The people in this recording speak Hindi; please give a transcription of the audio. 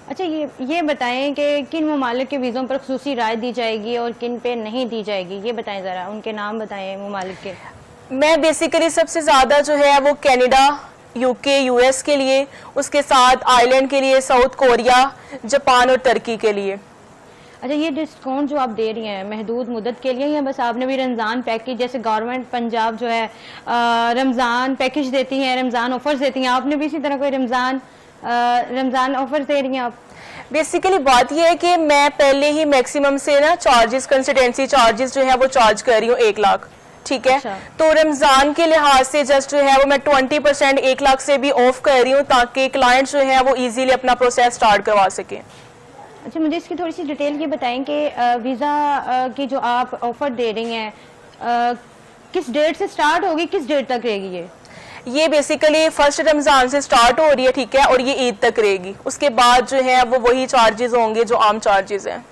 अच्छा, ये बताएं कि किन ममालिक के वीज़ों पर खुसूसी राय दी जाएगी और किन पे नहीं दी जाएगी, ये बताएं ज़रा, उनके नाम बताएं ममालिक के। मैं बेसिकली सबसे ज़्यादा जो है वो कनाडा, यूके, यूएस के लिए, उसके साथ आयरलैंड के लिए, साउथ कोरिया, जापान और तुर्की के लिए। अच्छा, ये डिस्काउंट जो आप दे रही हैं महदूद मुद्दत के लिए या बस आपने भी रमज़ान पैकेज, जैसे गवर्नमेंट पंजाब जो है रमज़ान पैकेज देती है, रमज़ान ऑफर्स देती हैं, आपने भी इसी तरह कोई रमज़ान ऑफर्स दे रही हैं आप? बेसिकली बात यह है कि मैं पहले ही मैक्सिमम से ना चार्जेस, कंसल्टेंसी चार्जेस जो है वो चार्ज कर रही हूँ 1 लाख, ठीक है। अच्छा। तो रमज़ान के लिहाज से जस्ट जो है वो मैं 20% 1 लाख से भी ऑफ कर रही हूँ ताकि क्लाइंट जो है वो इजीली अपना प्रोसेस स्टार्ट करवा सके। अच्छा, मुझे इसकी थोड़ी सी डिटेल ये बताएं कि वीज़ा की जो आप ऑफ़र दे रही हैं किस डेट से स्टार्ट होगी, किस डेट तक रहेगी? ये बेसिकली 1 रमज़ान से स्टार्ट हो रही है, ठीक है, और ये ईद तक रहेगी। उसके बाद जो है वो वही चार्जेस होंगे जो आम चार्जेस हैं।